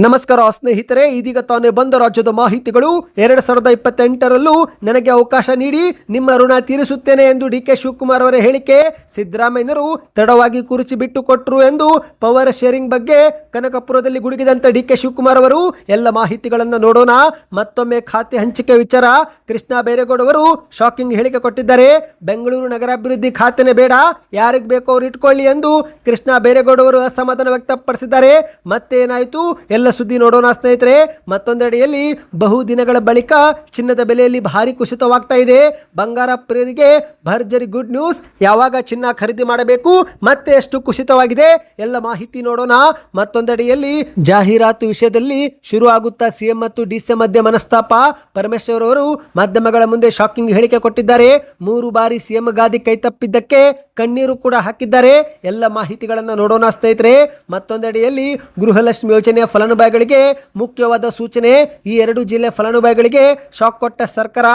ನಮಸ್ಕಾರ ಸ್ನೇಹಿತರೆ, ಇದೀಗ ತಾನೇ ಬಂದ ರಾಜ್ಯದ ಮಾಹಿತಿಗಳು. 2028ರಲ್ಲೂ ನನಗೆ ಅವಕಾಶ ನೀಡಿ ನಿಮ್ಮ ಋಣ ತೀರಿಸುತ್ತೇನೆ ಎಂದು ಡಿಕೆ ಶಿವಕುಮಾರ್ ಅವರ ಹೇಳಿಕೆ. ಸಿದ್ದರಾಮಯ್ಯರು ತಡವಾಗಿ ಕುರ್ಚಿ ಬಿಟ್ಟು ಕೊಟ್ಟರು ಎಂದು ಪವರ್ ಶೇರಿಂಗ್ ಬಗ್ಗೆ ಕನಕಪುರದಲ್ಲಿ ಗುಡುಗಿದಂತ ಡಿಕೆ ಶಿವಕುಮಾರ್ ಅವರು ಎಲ್ಲ ಮಾಹಿತಿಗಳನ್ನು ನೋಡೋಣ. ಮತ್ತೊಮ್ಮೆ ಖಾತೆ ಹಂಚಿಕೆ ವಿಚಾರ. ಕೃಷ್ಣ ಬೈರೇಗೌಡ ಅವರು ಶಾಕಿಂಗ್ ಹೇಳಿಕೆ ಕೊಟ್ಟಿದ್ದಾರೆ. ಬೆಂಗಳೂರು ನಗರಾಭಿವೃದ್ಧಿ ಖಾತೆನೇ ಬೇಡ, ಯಾರಿಗೆ ಬೇಕೋ ಅವ್ರು ಇಟ್ಕೊಳ್ಳಿ ಎಂದು ಕೃಷ್ಣ ಬೈರೇಗೌಡ ಅವರು ಅಸಮಾಧಾನ ವ್ಯಕ್ತಪಡಿಸಿದ್ದಾರೆ. ಮತ್ತೇನಾಯಿತು ಎಲ್ಲ ಸುದ್ದಿ ನೋಡೋಣ ಸ್ನೇಹಿತರೆ. ಮತ್ತೊಂದೆಡೆಯಲ್ಲಿ ಬಹುದಿನಗಳ ಬಳಿಕ ಚಿನ್ನದ ಬೆಲೆಯಲ್ಲಿ ಭಾರಿ ಕುಸಿತವಾಗ್ತಾ ಇದೆ. ಬಂಗಾರ ಪ್ರಿಯರಿಗೆ ಭರ್ಜರಿ ಗುಡ್ ನ್ಯೂಸ್. ಯಾವಾಗ ಚಿನ್ನ ಖರೀದಿ ಮಾಡಬೇಕು, ಮತ್ತೆ ಎಷ್ಟು ಕುಸಿತವಾಗಿದೆ ಎಲ್ಲ ಮಾಹಿತಿ ನೋಡೋಣ. ಮತ್ತೊಂದೆಡೆಯಲ್ಲಿ ಜಾಹೀರಾತು ವಿಷಯದಲ್ಲಿ ಶುರು ಆಗುತ್ತಾ ಸಿಎಂ ಮತ್ತು ಡಿಸಿಎಂ ಮಧ್ಯೆ ಮನಸ್ತಾಪ. ಪರಮೇಶ್ವರ್ ಅವರು ಮಾಧ್ಯಮಗಳ ಮುಂದೆ ಶಾಕಿಂಗ್ ಹೇಳಿಕೆ ಕೊಟ್ಟಿದ್ದಾರೆ. 3 ಬಾರಿ ಸಿಎಂ ಗಾದಿ ಕೈತಪ್ಪಿದ್ದಕ್ಕೆ ಕಣ್ಣೀರು ಕೂಡ ಹಾಕಿದ್ದಾರೆ. ಎಲ್ಲ ಮಾಹಿತಿಗಳನ್ನು ನೋಡೋಣ ಸ್ನೇಹಿತರೆ. ಮತ್ತೊಂದೆಡೆಯಲ್ಲಿ ಗೃಹಲಕ್ಷ್ಮಿ ಯೋಜನೆಯ ಫಲಾನುಭವಿಗಳಿಗೆ ಮುಖ್ಯವಾದ ಸೂಚನೆ. ಈ 2 ಜಿಲ್ಲೆ ಫಲಾನುಭವಿಗಳಿಗೆ ಶಾಕ್ ಕೊಟ್ಟ ಸರ್ಕಾರ.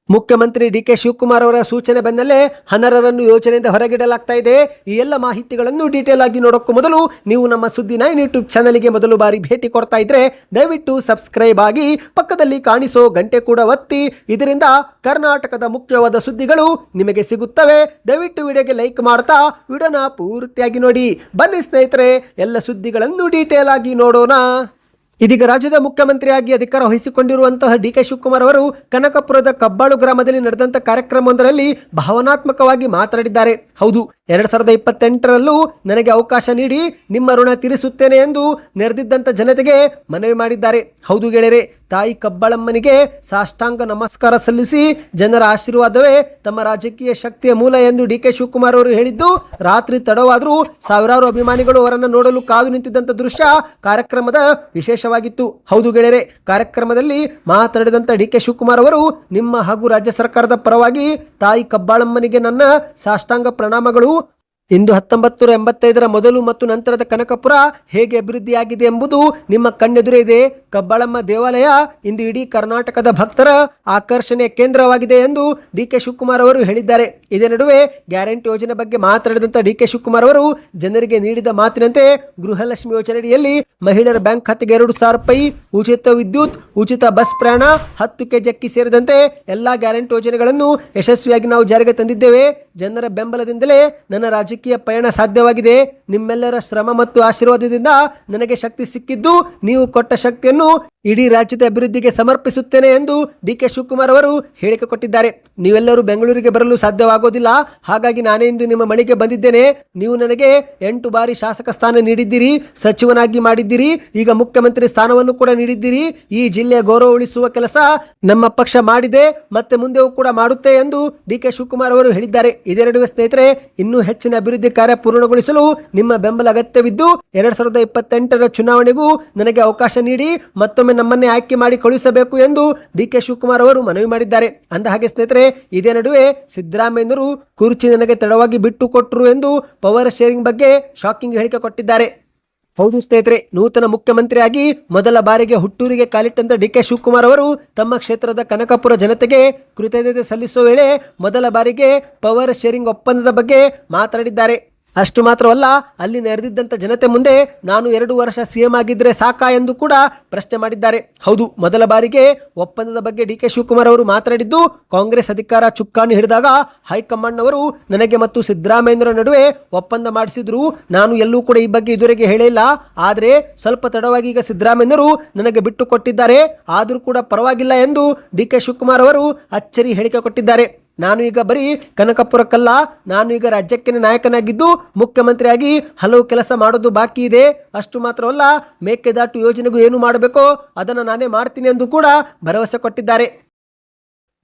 ಮುಖ್ಯಮಂತ್ರಿ ಡಿಕೆ ಶಿವಕುಮಾರ್ ಅವರ ಸೂಚನೆ ಬೆನ್ನಲ್ಲೇ ಅನರ್ಹರನ್ನು ಯೋಜನೆಯಿಂದ ಹೊರಗಿಡಲಾಗ್ತಾ ಇದೆ. ಈ ಎಲ್ಲ ಮಾಹಿತಿಗಳನ್ನು ಡೀಟೇಲ್ ಆಗಿ ನೋಡೋಕ್ಕೂ ಮೊದಲು ನೀವು ನಮ್ಮ ಸುದ್ದಿ 9 ಯೂಟ್ಯೂಬ್ ಚಾನಲ್ಗೆ ಮೊದಲು ಬಾರಿ ಭೇಟಿ ಕೊಡ್ತಾ ಇದ್ರೆ ದಯವಿಟ್ಟು ಸಬ್ಸ್ಕ್ರೈಬ್ ಆಗಿ ಪಕ್ಕದಲ್ಲಿ ಕಾಣಿಸೋ ಗಂಟೆ ಕೂಡ ಒತ್ತಿ. ಇದರಿಂದ ಕರ್ನಾಟಕದ ಮುಖ್ಯವಾದ ಸುದ್ದಿಗಳು ನಿಮಗೆ ಸಿಗುತ್ತವೆ. ದಯವಿಟ್ಟು ವಿಡಿಯೋಗೆ ಲೈಕ್ ಮಾಡ್ತಾ ವಿಡಿಯೋನ ಪೂರ್ತಿಯಾಗಿ ನೋಡಿ. ಬನ್ನಿ ಸ್ನೇಹಿತರೆ, ಎಲ್ಲ ಸುದ್ದಿಗಳನ್ನು ಡೀಟೇಲ್ ಆಗಿ ನೋಡೋಣ. ಇದೀಗ ರಾಜ್ಯದ ಮುಖ್ಯಮಂತ್ರಿಯಾಗಿ ಅಧಿಕಾರ ವಹಿಸಿಕೊಂಡಿರುವಂತಹ ಡಿಕೆ ಶಿವಕುಮಾರ್ ಅವರು ಕನಕಪುರದ ಕಬ್ಬಾಳು ಗ್ರಾಮದಲ್ಲಿ ನಡೆದಂತ ಕಾರ್ಯಕ್ರಮವೊಂದರಲ್ಲಿ ಭಾವನಾತ್ಮಕವಾಗಿ ಮಾತನಾಡಿದ್ದಾರೆ. ಹೌದು, 2028ರಲ್ಲೂ ನನಗೆ ಅವಕಾಶ ನೀಡಿ ನಿಮ್ಮ ಋಣ ತೀರಿಸುತ್ತೇನೆ ಎಂದು ನೆರೆದಿದ್ದಂತ ಜನತೆಗೆ ಮನವಿ ಮಾಡಿದ್ದಾರೆ. ಹೌದು ಗೆಳೆಯರೆ, ತಾಯಿ ಕಬ್ಬಾಳಮ್ಮನಿಗೆ ಸಾಷ್ಟಾಂಗ ನಮಸ್ಕಾರ ಸಲ್ಲಿಸಿ ಜನರ ಆಶೀರ್ವಾದವೇ ತಮ್ಮ ರಾಜಕೀಯ ಶಕ್ತಿಯ ಮೂಲ ಎಂದು ಡಿಕೆ ಶಿವಕುಮಾರ್ ಅವರು ಹೇಳಿದ್ದು, ರಾತ್ರಿ ತಡವಾದರೂ ಸಾವಿರಾರು ಅಭಿಮಾನಿಗಳು ಅವರನ್ನು ನೋಡಲು ಕಾದು ನಿಂತಿದ್ದಂಥ ದೃಶ್ಯ ಕಾರ್ಯಕ್ರಮದ ವಿಶೇಷವಾಗಿತ್ತು. ಹೌದು ಗೆಳೆಯರೆ, ಕಾರ್ಯಕ್ರಮದಲ್ಲಿ ಮಾತನಾಡಿದಂಥ ಡಿಕೆ ಶಿವಕುಮಾರ್ ಅವರು, ನಿಮ್ಮ ಹಾಗೂ ರಾಜ್ಯ ಸರ್ಕಾರದ ಪರವಾಗಿ ತಾಯಿ ಕಬ್ಬಾಳಮ್ಮನಿಗೆ ನನ್ನ ಸಾಷ್ಟಾಂಗ ಪ್ರಣಾಮಗಳು. ಇಂದು 1985ರ ಮೊದಲು ಮತ್ತು ನಂತರದ ಕನಕಪುರ ಹೇಗೆ ಅಭಿವೃದ್ಧಿಯಾಗಿದೆ ಎಂಬುದು ನಿಮ್ಮ ಕಣ್ಣೆದುರೇ ಇದೆ. ಕಬ್ಬಾಳಮ್ಮ ದೇವಾಲಯ ಇಂದು ಇಡೀ ಕರ್ನಾಟಕದ ಭಕ್ತರ ಆಕರ್ಷಣೆಯ ಕೇಂದ್ರವಾಗಿದೆ ಎಂದು ಡಿಕೆ ಶಿವಕುಮಾರ್ ಅವರು ಹೇಳಿದ್ದಾರೆ. ಇದೇ ನಡುವೆ ಗ್ಯಾರಂಟಿ ಯೋಜನೆ ಬಗ್ಗೆ ಮಾತನಾಡಿದಂಥ ಡಿಕೆ ಶಿವಕುಮಾರ್ ಅವರು ಜನರಿಗೆ ನೀಡಿದ ಮಾತಿನಂತೆ ಗೃಹಲಕ್ಷ್ಮಿ ಯೋಜನೆಯಡಿಯಲ್ಲಿ ಮಹಿಳೆಯರ ಬ್ಯಾಂಕ್ ಖಾತೆಗೆ 2,000 ರೂಪಾಯಿ, ಉಚಿತ ವಿದ್ಯುತ್, ಉಚಿತ ಬಸ್ ಪ್ರಯಾಣ, 10 ಕೆಜಿ ಅಕ್ಕಿ ಸೇರಿದಂತೆ ಎಲ್ಲಾ ಗ್ಯಾರಂಟಿ ಯೋಜನೆಗಳನ್ನು ಯಶಸ್ವಿಯಾಗಿ ನಾವು ಜಾರಿಗೆ ತಂದಿದ್ದೇವೆ. ಜನರ ಬೆಂಬಲದಿಂದಲೇ ನನ್ನ ರಾಜಕೀಯ ಪಯಣ ಸಾಧ್ಯವಾಗಿದೆ. ನಿಮ್ಮೆಲ್ಲರ ಶ್ರಮ ಮತ್ತು ಆಶೀರ್ವಾದದಿಂದ ನನಗೆ ಶಕ್ತಿ ಸಿಕ್ಕಿದ್ದು, ನೀವು ಕೊಟ್ಟ ಶಕ್ತಿಯನ್ನು ಇಡೀ ರಾಜ್ಯದ ಅಭಿವೃದ್ಧಿಗೆ ಸಮರ್ಪಿಸುತ್ತೇನೆ ಎಂದು ಡಿಕೆ ಶಿವಕುಮಾರ್ ಅವರು ಹೇಳಿಕೆ ಕೊಟ್ಟಿದ್ದಾರೆ. ನೀವೆಲ್ಲರೂ ಬೆಂಗಳೂರಿಗೆ ಬರಲು ಸಾಧ್ಯವಾಗೋದಿಲ್ಲ, ಹಾಗಾಗಿ ನಾನೇ ಇಂದು ನಿಮ್ಮ ಮನೆಗೆ ಬಂದಿದ್ದೇನೆ. ನೀವು ನನಗೆ 8 ಬಾರಿ ಶಾಸಕ ಸ್ಥಾನ ನೀಡಿದ್ದೀರಿ, ಸಚಿವನಾಗಿ ಮಾಡಿದ್ದೀರಿ, ಈಗ ಮುಖ್ಯಮಂತ್ರಿ ಸ್ಥಾನವನ್ನು ಕೂಡ ನೀಡಿದ್ದೀರಿ. ಈ ಜಿಲ್ಲೆಯ ಗೌರವ ಉಳಿಸುವ ಕೆಲಸ ನಮ್ಮ ಪಕ್ಷ ಮಾಡಿದೆ, ಮತ್ತೆ ಮುಂದೆಯೂ ಕೂಡ ಮಾಡುತ್ತೆ ಎಂದು ಡಿಕೆ ಶಿವಕುಮಾರ್ ಅವರು ಹೇಳಿದ್ದಾರೆ. ಇದೇ ನಡುವೆ ಸ್ನೇಹಿತರೆ, ಇನ್ನೂ ಹೆಚ್ಚಿನ ಅಭಿವೃದ್ಧಿ ಕಾರ್ಯ ಪೂರ್ಣಗೊಳಿಸಲು ನಿಮ್ಮ ಬೆಂಬಲ ಅಗತ್ಯವಿದ್ದು 2028ರ ಚುನಾವಣೆಗೂ ನನಗೆ ಅವಕಾಶ ನೀಡಿ ಮತ್ತೊಮ್ಮೆ ನಮ್ಮನ್ನೇ ಆಯ್ಕೆ ಮಾಡಿ ಕಳುಹಿಸಬೇಕು ಎಂದು ಡಿಕೆ ಶಿವಕುಮಾರ್ ಅವರು ಮನವಿ ಮಾಡಿದ್ದಾರೆ. ಅಂದ ಹಾಗೆ ಸ್ನೇಹಿತರೆ, ಇದೇ ನಡುವೆ ಸಿದ್ದರಾಮಯ್ಯರು ಕುರ್ಚಿ ನನಗೆ ತಡವಾಗಿ ಬಿಟ್ಟು ಕೊಟ್ಟರು ಎಂದು ಪವರ್ ಶೇರಿಂಗ್ ಬಗ್ಗೆ ಶಾಕಿಂಗ್ ಹೇಳಿಕೆ ಕೊಟ್ಟಿದ್ದಾರೆ. ಹೌದು ಸ್ನೇಹಿತರೆ, ನೂತನ ಮುಖ್ಯಮಂತ್ರಿಯಾಗಿ ಮೊದಲ ಬಾರಿಗೆ ಹುಟ್ಟೂರಿಗೆ ಕಾಲಿಟ್ಟಂತ ಡಿಕೆ ಶಿವಕುಮಾರ್ ಅವರು ತಮ್ಮ ಕ್ಷೇತ್ರದ ಕನಕಪುರ ಜನತೆಗೆ ಕೃತಜ್ಞತೆ ಸಲ್ಲಿಸುವ ವೇಳೆ ಮೊದಲ ಬಾರಿಗೆ ಪವರ್ ಶೇರಿಂಗ್ ಒಪ್ಪಂದದ ಬಗ್ಗೆ ಮಾತನಾಡಿದ್ದಾರೆ. ಅಷ್ಟು ಮಾತ್ರವಲ್ಲ, ಅಲ್ಲಿ ನೆರೆದಿದ್ದಂಥ ಜನತೆ ಮುಂದೆ ನಾನು 2 ವರ್ಷ ಸಿಎಂ ಆಗಿದ್ರೆ ಸಾಕಾ ಎಂದು ಕೂಡ ಪ್ರಶ್ನೆ ಮಾಡಿದ್ದಾರೆ. ಹೌದು, ಮೊದಲ ಬಾರಿಗೆ ಒಪ್ಪಂದದ ಬಗ್ಗೆ ಡಿಕೆ ಶಿವಕುಮಾರ್ ಅವರು ಮಾತನಾಡಿದ್ದು, ಕಾಂಗ್ರೆಸ್ ಅಧಿಕಾರ ಚುಕ್ಕಾಣಿ ಹಿಡಿದಾಗ ಹೈಕಮಾಂಡ್ ಅವರು ನನಗೆ ಮತ್ತು ಸಿದ್ದರಾಮಯ್ಯರ ನಡುವೆ ಒಪ್ಪಂದ ಮಾಡಿಸಿದ್ರು. ನಾನು ಎಲ್ಲೂ ಕೂಡ ಈ ಬಗ್ಗೆ ಇದುವರೆಗೆ ಹೇಳಿಲ್ಲ. ಆದರೆ ಸ್ವಲ್ಪ ತಡವಾಗಿ ಈಗ ಸಿದ್ದರಾಮಯ್ಯರು ನನಗೆ ಬಿಟ್ಟು ಕೊಟ್ಟಿದ್ದಾರೆ, ಆದರೂ ಕೂಡ ಪರವಾಗಿಲ್ಲ ಎಂದು ಡಿಕೆ ಶಿವಕುಮಾರ್ ಅವರು ಅಚ್ಚರಿ ಹೇಳಿಕೆ ಕೊಟ್ಟಿದ್ದಾರೆ. ನಾನು ಈಗ ಬರೀ ಕನಕಪುರಕ್ಕಲ್ಲ, ನಾನು ಈಗ ರಾಜ್ಯಕ್ಕೆ ನಾಯಕನಾಗಿದ್ದು ಮುಖ್ಯಮಂತ್ರಿಯಾಗಿ ಹಲವು ಕೆಲಸ ಮಾಡೋದು ಬಾಕಿ ಇದೆ. ಅಷ್ಟು ಮಾತ್ರವಲ್ಲ, ಮೇಕೆದಾಟು ಯೋಜನೆಗೂ ಏನು ಮಾಡಬೇಕೋ ಅದನ್ನು ನಾನೇ ಮಾಡ್ತೀನಿ ಎಂದು ಕೂಡ ಭರವಸೆ ಕೊಟ್ಟಿದ್ದಾರೆ.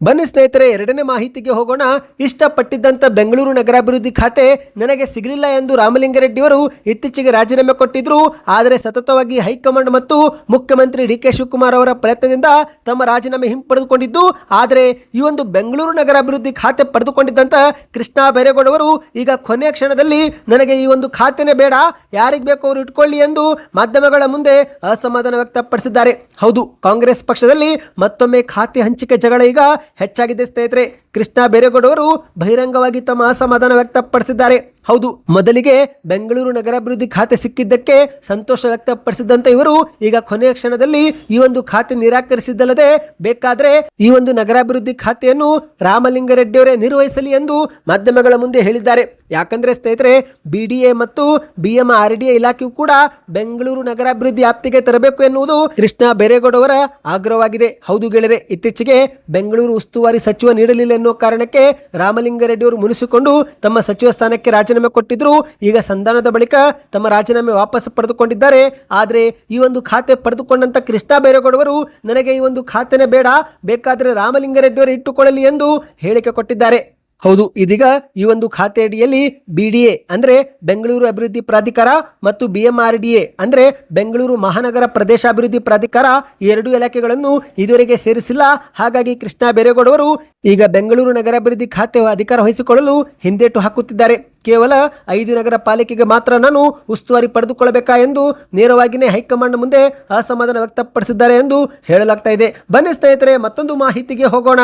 ಬನ್ನಿ ಸ್ನೇಹಿತರೆ, 2ನೇ ಮಾಹಿತಿಗೆ ಹೋಗೋಣ. ಇಷ್ಟಪಟ್ಟಿದ್ದಂಥ ಬೆಂಗಳೂರು ನಗರಾಭಿವೃದ್ಧಿ ಖಾತೆ ನನಗೆ ಸಿಗಲಿಲ್ಲ ಎಂದು ರಾಮಲಿಂಗಾರೆಡ್ಡಿ ಅವರು ಇತ್ತೀಚೆಗೆ ರಾಜೀನಾಮೆ ಕೊಟ್ಟಿದ್ರು. ಆದರೆ ಸತತವಾಗಿ ಹೈಕಮಾಂಡ್ ಮತ್ತು ಮುಖ್ಯಮಂತ್ರಿ ಡಿಕೆ ಶಿವಕುಮಾರ್ ಅವರ ಪ್ರಯತ್ನದಿಂದ ತಮ್ಮ ರಾಜೀನಾಮೆ ಹಿಂಪಡೆದುಕೊಂಡಿದ್ದು, ಆದರೆ ಈ ಒಂದು ಬೆಂಗಳೂರು ನಗರಾಭಿವೃದ್ಧಿ ಖಾತೆ ಪಡೆದುಕೊಂಡಿದ್ದಂಥ ಕೃಷ್ಣ ಬೈರೇಗೌಡ ಅವರು ಈಗ ಕೊನೆಯ ಕ್ಷಣದಲ್ಲಿ ನನಗೆ ಈ ಒಂದು ಖಾತೆನೇ ಬೇಡ, ಯಾರಿಗೆ ಬೇಕು ಅವರು ಇಟ್ಕೊಳ್ಳಿ ಎಂದು ಮಾಧ್ಯಮಗಳ ಮುಂದೆ ಅಸಮಾಧಾನ ವ್ಯಕ್ತಪಡಿಸಿದ್ದಾರೆ. ಹೌದು, ಕಾಂಗ್ರೆಸ್ ಪಕ್ಷದಲ್ಲಿ ಮತ್ತೊಮ್ಮೆ ಖಾತೆ ಹಂಚಿಕೆ ಜಗಳ ಈಗ ಹೆಚ್ಚಾಗಿದೆ ಸ್ನೇಹಿತರೆ. ಕೃಷ್ಣ ಬೈರೇಗೌಡ ಅವರು ಬಹಿರಂಗವಾಗಿ ತಮ್ಮ ಅಸಮಾಧಾನ ವ್ಯಕ್ತಪಡಿಸಿದ್ದಾರೆ. ಹೌದು, ಮೊದಲಿಗೆ ಬೆಂಗಳೂರು ನಗರಾಭಿವೃದ್ಧಿ ಖಾತೆ ಸಿಕ್ಕಿದ್ದಕ್ಕೆ ಸಂತೋಷ ವ್ಯಕ್ತಪಡಿಸಿದಂತ ಇವರು ಈಗ ಕೊನೆಯ ಕ್ಷಣದಲ್ಲಿ ಈ ಒಂದು ಖಾತೆ ನಿರಾಕರಿಸಿದ್ದಲ್ಲದೆ ಬೇಕಾದ್ರೆ ಈ ಒಂದು ನಗರಾಭಿವೃದ್ಧಿ ಖಾತೆಯನ್ನು ರಾಮಲಿಂಗಾರೆಡ್ಡಿ ಅವರೇ ನಿರ್ವಹಿಸಲಿ ಎಂದು ಮಾಧ್ಯಮಗಳ ಮುಂದೆ ಹೇಳಿದ್ದಾರೆ. ಯಾಕಂದ್ರೆ ಸ್ನೇಹಿತರೆ, ಬಿಡಿಎ ಮತ್ತು ಬಿಎಂಆರ್ಡಿಎ ಇಲಾಖೆಯು ಕೂಡ ಬೆಂಗಳೂರು ನಗರಾಭಿವೃದ್ಧಿ ವ್ಯಾಪ್ತಿಗೆ ತರಬೇಕು ಎನ್ನುವುದು ಕೃಷ್ಣ ಬೈರೇಗೌಡ ಅವರ ಆಗ್ರಹವಾಗಿದೆ. ಹೌದು ಗೆಳೆಯರೆ, ಇತ್ತೀಚೆಗೆ ಬೆಂಗಳೂರು ಉಸ್ತುವಾರಿ ಸಚಿವ ನೀಡಲಿಲ್ಲ ಎನ್ನುವ ಕಾರಣಕ್ಕೆ ರಾಮಲಿಂಗಾರೆಡ್ಡಿ ಅವರು ಮುನಿಸಿಕೊಂಡು ತಮ್ಮ ಸಚಿವ ಸ್ಥಾನಕ್ಕೆ ರಾಜೀನಾಮೆ ಕೊಟ್ಟಿದ್ರು. ಈಗ ಸಂಧಾನದ ಬಳಿಕ ತಮ್ಮ ರಾಜೀನಾಮೆ ವಾಪಸ್ ಪಡೆದುಕೊಂಡಿದ್ದಾರೆ. ಆದರೆ ಈ ಒಂದು ಖಾತೆ ಪಡೆದುಕೊಂಡಂತ ಕೃಷ್ಣ ಬೈರೇಗೌಡ ಅವರು ನನಗೆ ಈ ಒಂದು ಖಾತೆನೇ ಬೇಡ, ಬೇಕಾದ್ರೆ ರಾಮಲಿಂಗಾರೆಡ್ಡಿ ಅವರು ಇಟ್ಟುಕೊಳ್ಳಲಿ ಎಂದು ಹೇಳಿಕೆ ಕೊಟ್ಟಿದ್ದಾರೆ. ಹೌದು, ಇದೀಗ ಈ ಒಂದು ಖಾತೆ ಅಡಿಯಲ್ಲಿ ಬಿಡಿಎ ಅಂದ್ರೆ ಬೆಂಗಳೂರು ಅಭಿವೃದ್ಧಿ ಪ್ರಾಧಿಕಾರ ಮತ್ತು ಬಿಎಂಆರ್ಡಿಎ ಅಂದ್ರೆ ಬೆಂಗಳೂರು ಮಹಾನಗರ ಪ್ರದೇಶಾಭಿವೃದ್ಧಿ ಪ್ರಾಧಿಕಾರ ಈ ಎರಡು ಇಲಾಖೆಗಳನ್ನು ಇದುವರೆಗೆ ಸೇರಿಸಿಲ್ಲ. ಹಾಗಾಗಿ ಕೃಷ್ಣ ಬೈರೇಗೌಡ ಅವರು ಈಗ ಬೆಂಗಳೂರು ನಗರಾಭಿವೃದ್ಧಿ ಖಾತೆ ಅಧಿಕಾರ ವಹಿಸಿಕೊಳ್ಳಲು ಹಿಂದೇಟು ಹಾಕುತ್ತಿದ್ದಾರೆ. ಕೇವಲ 5 ನಗರ ಪಾಲಿಕೆಗೆ ಮಾತ್ರ ನಾನು ಉಸ್ತುವಾರಿ ಪಡೆದುಕೊಳ್ಳಬೇಕಾ ಎಂದು ನೇರವಾಗಿಯೇ ಹೈಕಮಾಂಡ್ ಮುಂದೆ ಅಸಮಾಧಾನ ವ್ಯಕ್ತಪಡಿಸಿದ್ದಾರೆ ಎಂದು ಹೇಳಲಾಗ್ತಾ ಇದೆ. ಬನ್ನಿ ಸ್ನೇಹಿತರೆ, ಮತ್ತೊಂದು ಮಾಹಿತಿಗೆ ಹೋಗೋಣ.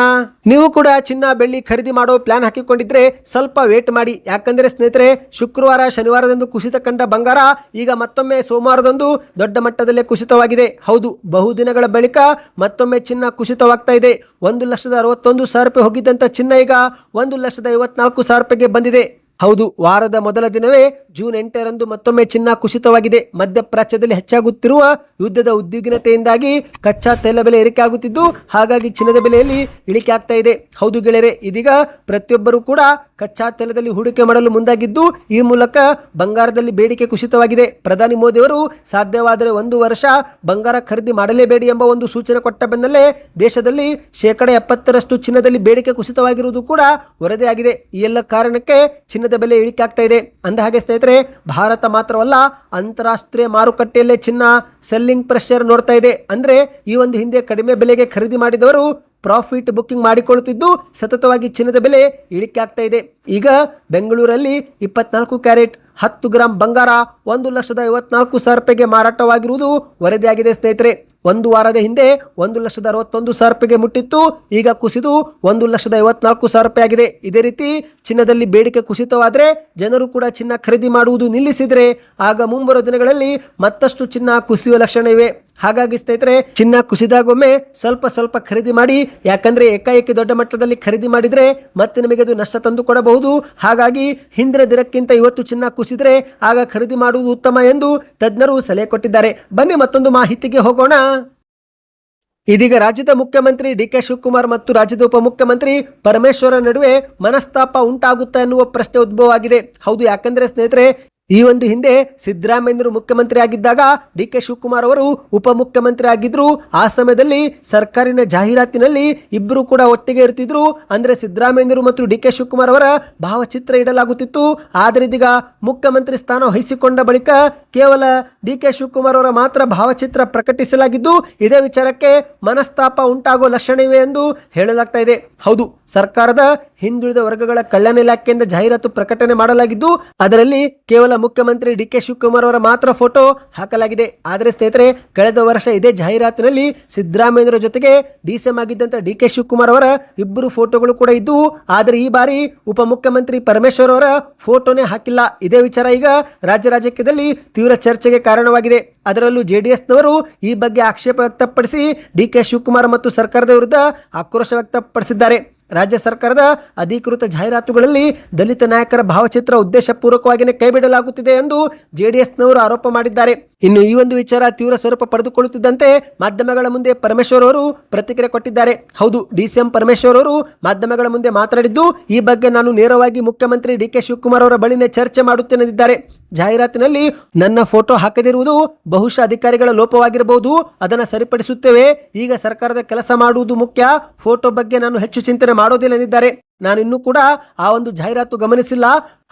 ನೀವು ಕೂಡ ಚಿನ್ನ ಬೆಳ್ಳಿ ಖರೀದಿ ಮಾಡೋ ಪ್ಲಾನ್ ಹಾಕಿಕೊಂಡಿದ್ರೆ ಸ್ವಲ್ಪ ವೇಟ್ ಮಾಡಿ. ಯಾಕಂದ್ರೆ ಸ್ನೇಹಿತರೆ, ಶುಕ್ರವಾರ ಶನಿವಾರದಂದು ಕುಸಿತ ಕಂಡ ಬಂಗಾರ ಈಗ ಮತ್ತೊಮ್ಮೆ ಸೋಮವಾರದಂದು ದೊಡ್ಡ ಮಟ್ಟದಲ್ಲೇ ಕುಸಿತವಾಗಿದೆ. ಹೌದು, ಬಹುದಿನಗಳ ಬಳಿಕ ಮತ್ತೊಮ್ಮೆ ಚಿನ್ನ ಕುಸಿತವಾಗ್ತಾ ಇದೆ. 1,61,000 ರೂಪಾಯಿ ಹೋಗಿದ್ದಂತ ಚಿನ್ನ ಈಗ 1,54,000 ರೂಪಾಯಿಗೆ ಬಂದಿದೆ. ಹೌದು, ವಾರದ ಮೊದಲ ದಿನವೇ ಜೂನ್ 8ರಂದು ಮತ್ತೊಮ್ಮೆ ಚಿನ್ನ ಕುಸಿತವಾಗಿದೆ. ಮಧ್ಯಪ್ರಾಚ್ಯದಲ್ಲಿ ಹೆಚ್ಚಾಗುತ್ತಿರುವ ಯುದ್ಧದ ಉದ್ವಿಗ್ನತೆಯಿಂದಾಗಿ ಕಚ್ಚಾ ತೈಲ ಬೆಲೆ ಏರಿಕೆ ಆಗುತ್ತಿದ್ದು, ಹಾಗಾಗಿ ಚಿನ್ನದ ಬೆಲೆಯಲ್ಲಿ ಇಳಿಕೆ ಆಗ್ತಾ ಇದೆ. ಹೌದು ಗೆಳೆಯರೆ, ಇದೀಗ ಪ್ರತಿಯೊಬ್ಬರು ಕೂಡ ಕಚ್ಚಾ ತೈಲದಲ್ಲಿ ಹೂಡಿಕೆ ಮಾಡಲು ಮುಂದಾಗಿದ್ದು, ಈ ಮೂಲಕ ಬಂಗಾರದಲ್ಲಿ ಬೇಡಿಕೆ ಕುಸಿತವಾಗಿದೆ. ಪ್ರಧಾನಿ ಮೋದಿ ಅವರು ಸಾಧ್ಯವಾದರೆ 1 ವರ್ಷ ಬಂಗಾರ ಖರೀದಿ ಮಾಡಲೇಬೇಡಿ ಎಂಬ ಒಂದು ಸೂಚನೆ ಕೊಟ್ಟ ಬೆನ್ನಲ್ಲೇ ದೇಶದಲ್ಲಿ 70% ಚಿನ್ನದಲ್ಲಿ ಬೇಡಿಕೆ ಕುಸಿತವಾಗಿರುವುದು ಕೂಡ ವರದಿಯಾಗಿದೆ. ಈ ಎಲ್ಲ ಕಾರಣಕ್ಕೆ ಚಿನ್ನದ ಬೆಲೆ ಇಳಿಕೆ ಆಗ್ತಾ ಇದೆ. ಅಂದ ಹಾಗೆ ಸ್ನೇಹಿತರೆ, ಭಾರತ ಮಾತ್ರವಲ್ಲ, ಅಂತಾರಾಷ್ಟ್ರೀಯ ಮಾರುಕಟ್ಟೆಯಲ್ಲೇ ಚಿನ್ನ ಸೆಲ್ಲಿಂಗ್ ಪ್ರೆಷರ್ ನೋಡ್ತಾ ಇದೆ. ಅಂದ್ರೆ ಈ ಒಂದು ಹಿಂದೆ ಕಡಿಮೆ ಬೆಲೆಗೆ ಖರೀದಿ ಮಾಡಿದವರು ಪ್ರಾಫಿಟ್ ಬುಕ್ಕಿಂಗ್ ಮಾಡಿಕೊಳ್ಳುತ್ತಿದ್ದು, ಸತತವಾಗಿ ಚಿನ್ನದ ಬೆಲೆ ಇಳಿಕೆ ಆಗ್ತಾ ಇದೆ. ಈಗ ಬೆಂಗಳೂರಲ್ಲಿ 24 ಕ್ಯಾರೆಟ್ 10 ಗ್ರಾಂ ಬಂಗಾರ 1,54,000 ರೂಪಾಯಿಗೆ ಮಾರಾಟವಾಗಿರುವುದು ವರದಿಯಾಗಿದೆ ಸ್ನೇಹಿತರೆ. ಒಂದು ವಾರದ ಹಿಂದೆ 1,61,000 ರೂಪಾಯಿಗೆ ಮುಟ್ಟಿತ್ತು. ಈಗ ಕುಸಿದು 1,54,000 ರೂಪಾಯಿ ಆಗಿದೆ. ಇದೇ ರೀತಿ ಚಿನ್ನದಲ್ಲಿ ಬೇಡಿಕೆ ಕುಸಿತವಾದರೆ ಜನರು ಕೂಡ ಚಿನ್ನ ಖರೀದಿ ಮಾಡುವುದು ನಿಲ್ಲಿಸಿದರೆ ಆಗ ಮುಂಬರುವ ದಿನಗಳಲ್ಲಿ ಮತ್ತಷ್ಟು ಚಿನ್ನ ಕುಸಿಯುವ ಲಕ್ಷಣ ಇವೆ. ಹಾಗಾಗಿ ಸ್ನೇಹಿತರೆ, ಚಿನ್ನ ಕುಸಿದಾಗೊಮ್ಮೆ ಸ್ವಲ್ಪ ಖರೀದಿ ಮಾಡಿ. ಯಾಕಂದ್ರೆ ಏಕಾಏಕಿ ದೊಡ್ಡ ಮಟ್ಟದಲ್ಲಿ ಖರೀದಿ ಮಾಡಿದ್ರೆ ಮತ್ತೆ ನಿಮಗೆ ಅದು ನಷ್ಟ ತಂದು ಕೊಡಬಹುದು. ಹಾಗಾಗಿ ಹಿಂದಿನ ದಿನಕ್ಕಿಂತ ಇವತ್ತು ಚಿನ್ನ ಕುಸಿದ್ರೆ ಆಗ ಖರೀದಿ ಮಾಡುವುದು ಉತ್ತಮ ಎಂದು ತಜ್ಞರು ಸಲಹೆ ಕೊಟ್ಟಿದ್ದಾರೆ. ಬನ್ನಿ ಮತ್ತೊಂದು ಮಾಹಿತಿಗೆ ಹೋಗೋಣ. ಇದೀಗ ರಾಜ್ಯದ ಮುಖ್ಯಮಂತ್ರಿ ಡಿಕೆ ಶಿವಕುಮಾರ್ ಮತ್ತು ರಾಜ್ಯದ ಉಪಮುಖ್ಯಮಂತ್ರಿ ಪರಮೇಶ್ವರ ನಡುವೆ ಮನಸ್ತಾಪ ಉಂಟಾಗುತ್ತಾ ಎನ್ನುವ ಪ್ರಶ್ನೆ ಉದ್ಭವವಾಗಿದೆ. ಹೌದು, ಯಾಕಂದ್ರೆ ಸ್ನೇಹಿತರೆ, ಈ ಒಂದು ಹಿಂದೆ ಸಿದ್ದರಾಮಯ್ಯರು ಮುಖ್ಯಮಂತ್ರಿ ಆಗಿದ್ದಾಗ ಡಿಕೆ ಶಿವಕುಮಾರ್ ಅವರು ಉಪಮುಖ್ಯಮಂತ್ರಿ ಆಗಿದ್ರು. ಆ ಸಮಯದಲ್ಲಿ ಸರ್ಕಾರಿನ ಜಾಹೀರಾತಿನಲ್ಲಿ ಇಬ್ಬರು ಕೂಡ ಒಟ್ಟಿಗೆ ಇರ್ತಿದ್ರು. ಅಂದ್ರೆ ಸಿದ್ದರಾಮಯ್ಯರು ಮತ್ತು ಡಿಕೆ ಶಿವಕುಮಾರ್ ಅವರ ಭಾವಚಿತ್ರ ಇಡಲಾಗುತ್ತಿತ್ತು. ಆದರೆ ಇದೀಗ ಮುಖ್ಯಮಂತ್ರಿ ಸ್ಥಾನ ವಹಿಸಿಕೊಂಡ ಬಳಿಕ ಕೇವಲ ಡಿಕೆ ಶಿವಕುಮಾರ್ ಅವರ ಮಾತ್ರ ಭಾವಚಿತ್ರ ಪ್ರಕಟಿಸಲಾಗಿದ್ದು, ಇದೇ ವಿಚಾರಕ್ಕೆ ಮನಸ್ತಾಪ ಉಂಟಾಗುವ ಲಕ್ಷಣವಿವೆ ಎಂದು ಹೇಳಲಾಗ್ತಾ ಇದೆ. ಹೌದು, ಸರ್ಕಾರದ ಹಿಂದುಳಿದ ವರ್ಗಗಳ ಕಲ್ಯಾಣ ಇಲಾಖೆಯಿಂದ ಜಾಹೀರಾತು ಪ್ರಕಟಣೆ ಮಾಡಲಾಗಿದ್ದು, ಅದರಲ್ಲಿ ಕೇವಲ ಮುಖ್ಯಮಂತ್ರಿ ಡಿಕೆ ಶಿವಕುಮಾರ್ ಅವರ ಮಾತ್ರ ಫೋಟೋ ಹಾಕಲಾಗಿದೆ. ಆದರೆ ಸ್ನೇಹಿತರೆ, ಕಳೆದ ವರ್ಷ ಇದೇ ಜಾಹೀರಾತಿನಲ್ಲಿ ಸಿದ್ದರಾಮಯ್ಯರ ಜೊತೆಗೆ ಡಿಸಿಎಂ ಆಗಿದ್ದಂತ ಡಿಕೆ ಶಿವಕುಮಾರ್ ಅವರ ಇಬ್ಬರು ಫೋಟೋಗಳು ಕೂಡ ಇದ್ದವು. ಆದರೆ ಈ ಬಾರಿ ಉಪಮುಖ್ಯಮಂತ್ರಿ ಪರಮೇಶ್ವರ್ ಅವರ ಫೋಟೋನೇ ಹಾಕಿಲ್ಲ. ಇದೇ ವಿಚಾರ ಈಗ ರಾಜ್ಯದಲ್ಲಿ ತೀವ್ರ ಚರ್ಚೆಗೆ ಕಾರಣವಾಗಿದೆ. ಅದರಲ್ಲೂ ಜೆಡಿಎಸ್ನವರು ಈ ಬಗ್ಗೆ ಆಕ್ಷೇಪ ವ್ಯಕ್ತಪಡಿಸಿ ಡಿಕೆ ಶಿವಕುಮಾರ್ ಮತ್ತು ಸರ್ಕಾರದ ವಿರುದ್ಧ ಆಕ್ರೋಶ ವ್ಯಕ್ತಪಡಿಸಿದ್ದಾರೆ. ರಾಜ್ಯ ಸರ್ಕಾರದ ಅಧಿಕೃತ ಜಾಹೀರಾತುಗಳಲ್ಲಿ ದಲಿತ ನಾಯಕರ ಭಾವಚಿತ್ರ ಉದ್ದೇಶಪೂರ್ವಕವಾಗಿಯೇ ಕೈಬಿಡಲಾಗುತ್ತಿದೆ ಎಂದು ಜೆಡಿಎಸ್ನವರು ಆರೋಪ ಮಾಡಿದ್ದಾರೆ. ಇನ್ನು ಈ ಒಂದು ವಿಚಾರ ತೀವ್ರ ಸ್ವರೂಪ ಪಡೆದುಕೊಳ್ಳುತ್ತಿದ್ದಂತೆ ಮಾಧ್ಯಮಗಳ ಮುಂದೆ ಪರಮೇಶ್ವರ್ ಅವರು ಪ್ರತಿಕ್ರಿಯೆ ಕೊಟ್ಟಿದ್ದಾರೆ. ಹೌದು, ಡಿಸಿಎಂ ಪರಮೇಶ್ವರ್ ಅವರು ಮಾಧ್ಯಮಗಳ ಮುಂದೆ ಮಾತನಾಡಿದ್ದು, ಈ ಬಗ್ಗೆ ನಾನು ನೇರವಾಗಿ ಮುಖ್ಯಮಂತ್ರಿ ಡಿಕೆ ಶಿವಕುಮಾರ್ ಅವರ ಬಳಿನೇ ಚರ್ಚೆ ಮಾಡುತ್ತೇನೆಂದಿದ್ದಾರೆ. ಜಾಹೀರಾತಿನಲ್ಲಿ ನನ್ನ ಫೋಟೋ ಹಾಕದಿರುವುದು ಬಹುಶಃ ಅಧಿಕಾರಿಗಳ ಲೋಪವಾಗಿರಬಹುದು, ಅದನ್ನು ಸರಿಪಡಿಸುತ್ತೇವೆ. ಈಗ ಸರ್ಕಾರದ ಕೆಲಸ ಮಾಡುವುದು ಮುಖ್ಯ, ಫೋಟೋ ಬಗ್ಗೆ ನಾನು ಹೆಚ್ಚು ಚಿಂತನೆ ಮಾಡೋದಿಲ್ಲ ಎಂದಿದ್ದಾರೆ. ನಾನು ಇನ್ನೂ ಕೂಡ ಆ ಒಂದು ಜಾಹೀರಾತು ಗಮನಿಸಿಲ್ಲ,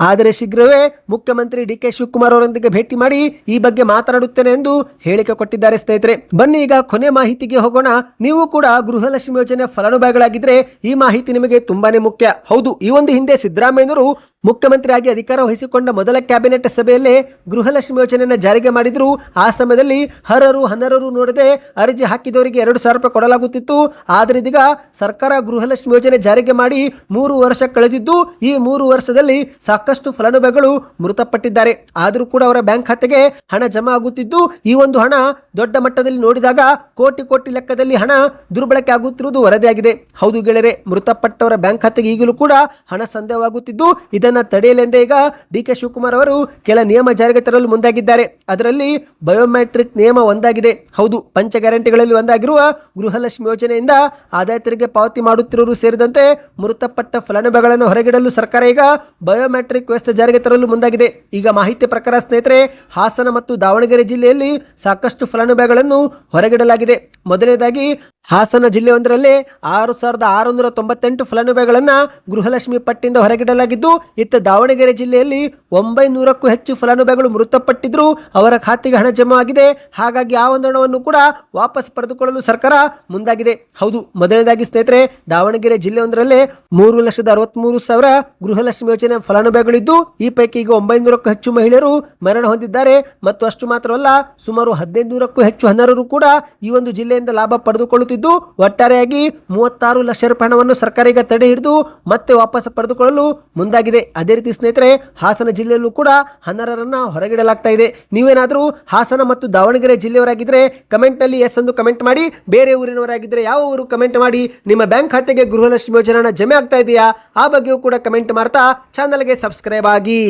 ಆದರೆ ಶೀಘ್ರವೇ ಮುಖ್ಯಮಂತ್ರಿ ಡಿಕೆ ಶಿವಕುಮಾರ್ ಅವರೊಂದಿಗೆ ಭೇಟಿ ಮಾಡಿ ಈ ಬಗ್ಗೆ ಮಾತನಾಡುತ್ತೇನೆ ಎಂದು ಹೇಳಿಕೆ ಕೊಟ್ಟಿದ್ದಾರೆ. ಸ್ನೇಹಿತರೆ, ಬನ್ನಿ ಈಗ ಕೊನೆ ಮಾಹಿತಿಗೆ ಹೋಗೋಣ. ನೀವು ಕೂಡ ಗೃಹಲಕ್ಷ್ಮಿ ಯೋಜನೆ ಫಲಾನುಭವಿಗಳಾಗಿದ್ರೆ ಈ ಮಾಹಿತಿ ನಿಮಗೆ ತುಂಬಾನೇ ಮುಖ್ಯ. ಹೌದು, ಈ ಒಂದು ಹಿಂದೆ ಸಿದ್ದರಾಮಯ್ಯನವರು ಮುಖ್ಯಮಂತ್ರಿಯಾಗಿ ಅಧಿಕಾರ ವಹಿಸಿಕೊಂಡ ಮೊದಲ ಕ್ಯಾಬಿನೆಟ್ ಸಭೆಯಲ್ಲೇ ಗೃಹಲಕ್ಷ್ಮಿ ಯೋಜನೆಯನ್ನು ಜಾರಿಗೆ ಮಾಡಿದ್ರು. ಆ ಸಮಯದಲ್ಲಿ ಹರರು ಹನರರು ನೋಡದೆ ಅರ್ಜಿ ಹಾಕಿದವರಿಗೆ 2,000 ರೂಪಾಯಿ ಕೊಡಲಾಗುತ್ತಿತ್ತು. ಆದರೆ ಇದೀಗ ಸರ್ಕಾರ ಗೃಹಲಕ್ಷ್ಮಿ ಯೋಜನೆ ಜಾರಿಗೆ ಮಾಡಿ 3 ವರ್ಷ ಕಳೆದಿದ್ದು, ಈ 3 ವರ್ಷದಲ್ಲಿ ಸಾಕಷ್ಟು ಫಲಾನುಭವಿಗಳು ಮೃತಪಟ್ಟಿದ್ದಾರೆ. ಆದರೂ ಕೂಡ ಅವರ ಬ್ಯಾಂಕ್ ಖಾತೆಗೆ ಹಣ ಜಮಾ ಆಗುತ್ತಿದ್ದು, ಈ ಒಂದು ಹಣ ದೊಡ್ಡ ಮಟ್ಟದಲ್ಲಿ ನೋಡಿದಾಗ ಕೋಟಿ ಲೆಕ್ಕದಲ್ಲಿ ಹಣ ದುರ್ಬಳಕೆ ಆಗುತ್ತಿರುವುದು ವರದಿಯಾಗಿದೆ. ಹೌದು ಗೆಳೆಯರೆ, ಮೃತಪಟ್ಟವರ ಬ್ಯಾಂಕ್ ಖಾತೆಗೆ ಈಗಲೂ ಕೂಡ ಹಣ ಸಂದೇಹವಾಗುತ್ತಿದ್ದು, ಇದನ್ನ ತಡೆಯಲೆಂದೇ ಈಗ ಡಿ.ಕೆ. ಶಿವಕುಮಾರ್ ಅವರು ಕೆಲ ನಿಯಮ ಜಾರಿಗೆ ತರಲು ಮುಂದಾಗಿದ್ದಾರೆ. ಅದರಲ್ಲಿ ಬಯೋಮೆಟ್ರಿಕ್ ನಿಯಮ ಒಂದಾಗಿದೆ. ಹೌದು, ಪಂಚ ಗ್ಯಾರಂಟಿಗಳಲ್ಲಿ ಒಂದಾಗಿರುವ ಗೃಹಲಕ್ಷ್ಮಿ ಯೋಜನೆಯಿಂದ ಆದಾಯ ತೆರಿಗೆ ಪಾವತಿ ಮಾಡುತ್ತಿರುವರು ಸೇರಿದಂತೆ ಮೃತಪಟ್ಟ ಫಲಾನುಭವಿಗಳನ್ನು ಹೊರಗಿಡಲು ಸರ್ಕಾರ ಈಗ ಬಯೋಮೆಟ್ರಿಕ್ ವ್ಯವಸ್ಥೆ ಜಾರಿಗೆ ತರಲು ಮುಂದಾಗಿದೆ. ಈಗ ಮಾಹಿತಿ ಪ್ರಕಾರ ಸ್ನೇಹಿತರೆ, ಹಾಸನ ಮತ್ತು ದಾವಣಗೆರೆ ಜಿಲ್ಲೆಯಲ್ಲಿ ಸಾಕಷ್ಟು ಫಲಾನುಭವಿಗಳನ್ನು ಹೊರಗಿಡಲಾಗಿದೆ. ಮೊದಲನೇದಾಗಿ ಹಾಸನ ಜಿಲ್ಲೆಯೊಂದರಲ್ಲಿ 6,698 ಫಲಾನುಭವಿಗಳನ್ನು ಗೃಹಲಕ್ಷ್ಮಿ ಪಟ್ಟಿಯಿಂದ ಹೊರಗಿಡಲಾಗಿದ್ದು, ಇತ್ತ ದಾವಣಗೆರೆ ಜಿಲ್ಲೆಯಲ್ಲಿ 900ಕ್ಕೂ ಹೆಚ್ಚು ಫಲಾನುಭವಿಗಳು ಮೃತಪಟ್ಟಿದ್ರು. ಅವರ ಖಾತೆಗೆ ಹಣ ಜಮಾ ಆಗಿದೆ. ಹಾಗಾಗಿ ಆ ಒಂದು ಹಣವನ್ನು ಕೂಡ ವಾಪಸ್ ಪಡೆದುಕೊಳ್ಳಲು ಸರ್ಕಾರ ಮುಂದಾಗಿದೆ. ಹೌದು, ಮೊದಲನೇದಾಗಿ ಸ್ನೇಹಿತರೆ, ದಾವಣಗೆರೆ ಜಿಲ್ಲೆಯೊಂದರಲ್ಲೇ 3,63,000 ಗೃಹಲಕ್ಷ್ಮಿ ಯೋಜನೆ ಫಲಾನುಭವಿಗಳಿದ್ದು, ಈ ಪೈಕಿ ಈಗ 900ಕ್ಕೂ ಹೆಚ್ಚು ಮಹಿಳೆಯರು ಮರಣ ಹೊಂದಿದ್ದಾರೆ. ಮತ್ತು ಅಷ್ಟು ಮಾತ್ರವಲ್ಲ, ಸುಮಾರು 1,500ಕ್ಕೂ ಹೆಚ್ಚು ಹನರರು ಕೂಡ ಈ ಒಂದು ಜಿಲ್ಲೆಯಿಂದ ಲಾಭ ಪಡೆದುಕೊಳ್ಳುತ್ತಿದ್ದು, ಒಟ್ಟಾರೆಯಾಗಿ 36 ಲಕ್ಷ ರೂಪಾಯಿ ಹಣವನ್ನು ಸರ್ಕಾರ ಈಗ ತಡೆ ಹಿಡಿದು ಮತ್ತೆ ವಾಪಸ್ ಪಡೆದುಕೊಳ್ಳಲು ಮುಂದಾಗಿದೆ. ಅದೇ ರೀತಿ ಸ್ನೇಹಿತರೆ, ಹಾಸನ ಜಿಲ್ಲೆಯಲ್ಲೂ ಕೂಡ ಹನರರನ್ನ ಹೊರಗಿಡಲಾಗ್ತಾ ಇದೆ. ನೀವೇನಾದರೂ ಹಾಸನ ಮತ್ತು ದಾವಣಗೆರೆ ಜಿಲ್ಲೆಯವರಾಗಿದ್ದರೆ ಕಮೆಂಟ್ ನಲ್ಲಿ ಎಸ್ ಎಂದು ಕಮೆಂಟ್ ಮಾಡಿ. ಬೇರೆ ಊರಿನವರಾಗಿದ್ದರೆ ಯಾವ ಊರು ಕಮೆಂಟ್ ಮಾಡಿ. ನಿಮ್ಮ ಬ್ಯಾಂಕ್ ಖಾತೆಗೆ ಗೃಹಲಕ್ಷ್ಮಿ ಯೋಜನೆ ಜಮೆ ಆಗ್ತಾ ಇದೆಯಾ ಆ ಬಗ್ಗೆಯೂ ಕೂಡ ಕಮೆಂಟ್ ಮಾಡ್ತಾ ಚಾನಲ್ಗೆ ಸಬ್ಸ್ಕ್ರೈಬ್ ಆಗಿ.